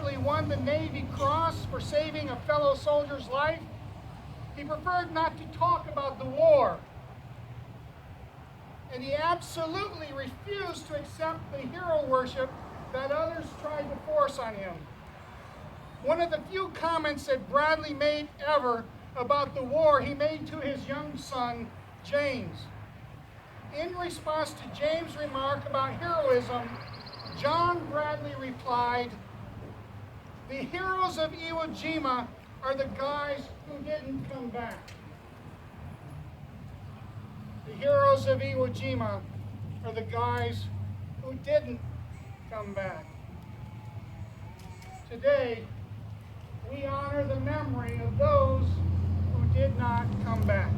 recently won the Navy Cross for saving a fellow soldier's life, he preferred not to talk about the war. And he absolutely refused to accept the hero worship that others tried to force on him. One of the few comments that Bradley made ever about the war he made to his young son, James. In response to James' remark about heroism, John Bradley replied, "The heroes of Iwo Jima are the guys who didn't come back." The heroes of Iwo Jima are the guys who didn't come back. Today, we honor the memory of those who did not come back.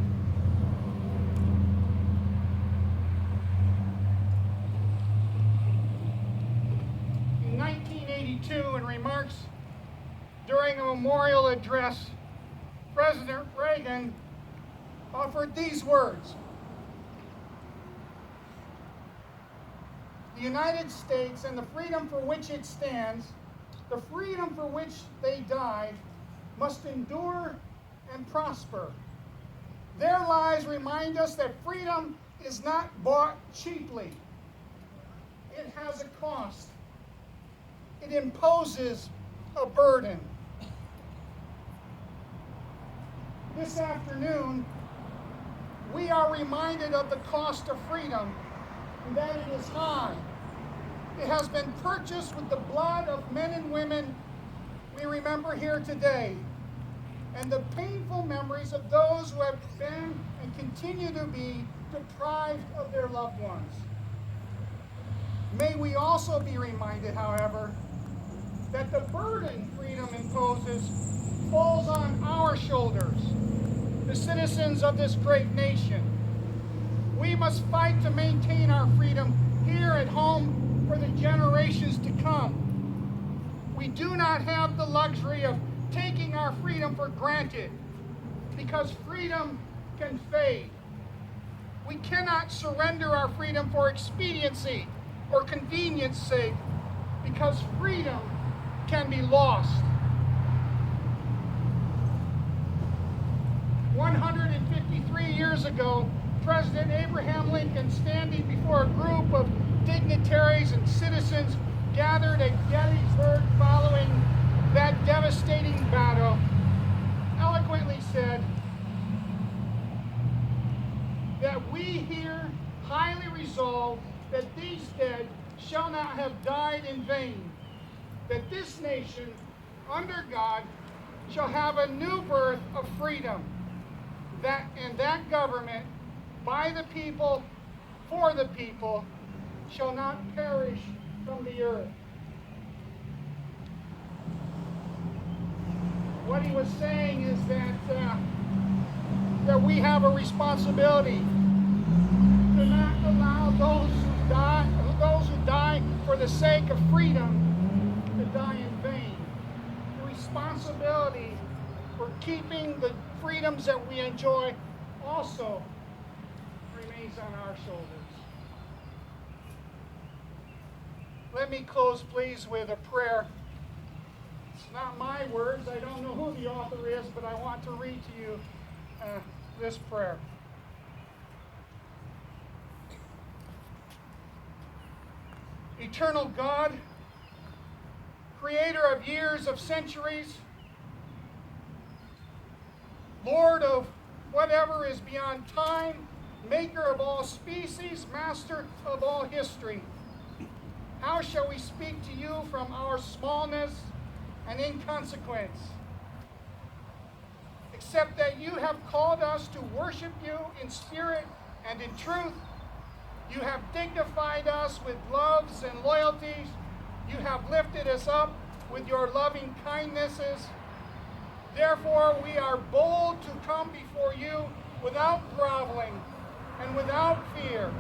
In 1982, in remarks during a memorial address, President Reagan offered these words: "The United States and the freedom for which it stands, the freedom for which they died, must endure and prosper. Their lives remind us that freedom is not bought cheaply. It has a cost. It imposes a burden." This afternoon, we are reminded of the cost of freedom, and that it is high. It has been purchased with the blood of men and women we remember here today, and the painful memories of those who have been and continue to be deprived of their loved ones. May we also be reminded, however, that the burden freedom imposes falls on our shoulders, the citizens of this great nation. We must fight to maintain our freedom here at home for the generations to come. We do not have the luxury of taking our freedom for granted, because freedom can fade. We cannot surrender our freedom for expediency or convenience sake, because freedom can be lost. 153 years ago, President Abraham Lincoln, standing before a group of dignitaries and citizens gathered at Gettysburg following that devastating battle, eloquently said that we here highly resolve that these dead shall not have died in vain, that this nation, under God, shall have a new birth of freedom, and that government, by the people, for the people, shall not perish from the earth. What he was saying is that we have a responsibility to not allow those who die for the sake of freedom to die in vain. The responsibility for keeping the freedoms that we enjoy also remains on our shoulders. Let me close, please, with a prayer. It's not my words. I don't know who the author is, but I want to read to you this prayer. Eternal God, creator of years, of centuries, Lord of whatever is beyond time, maker of all species, master of all history, how shall we speak to you from our smallness and inconsequence, except that you have called us to worship you in spirit and in truth? You have dignified us with loves and loyalties. You have lifted us up with your loving kindnesses. Therefore, we are bold to come before you without groveling and without fear.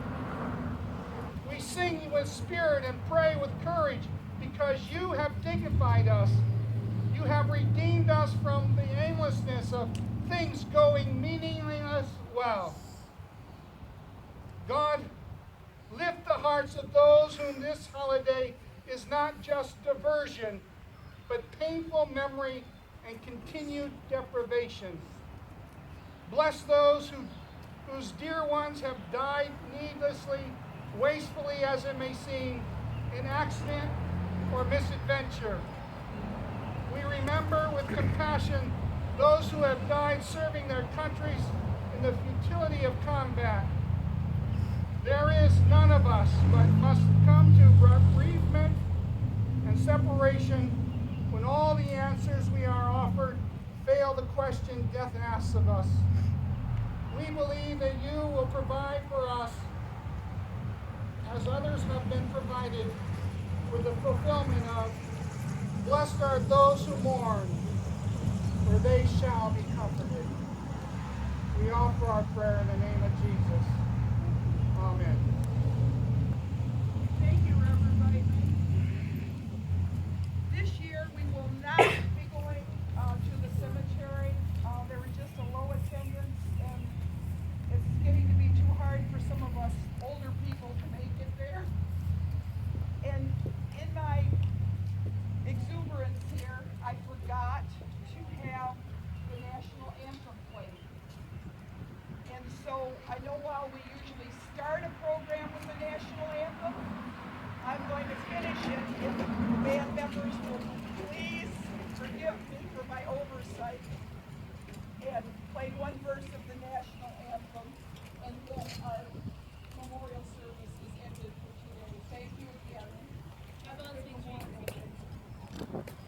We sing with spirit and pray with courage, because you have dignified us. You have redeemed us from the aimlessness of things going meaningless well. God, lift the hearts of those whom this holiday is not just diversion, but painful memory and continued deprivation. Bless those whose dear ones have died needlessly, wastefully as it may seem, in accident or misadventure. We remember with compassion those who have died serving their countries in the futility of combat. There is none of us but must come to bereavement and separation when all the answers we are offered fail the question death asks of us. We believe that you will provide for us as others have been provided with the fulfillment of blessed are those who mourn, for they shall be comforted. We offer our prayer in the name of Jesus. Amen. Thank you, Reverend White. This year we will not be going to the cemetery. There was just a low attendance, and it's getting to be too hard for some of us older people to make it there. And in my exuberance here, I forgot to have the national anthem played. And so I know while we usually start a program with the national anthem, I'm going to finish it if the band members will please forgive me for my oversight and play one verse of the national anthem, and then our memorial service is ended for today. Thank you again. Have a blessing, Jesus.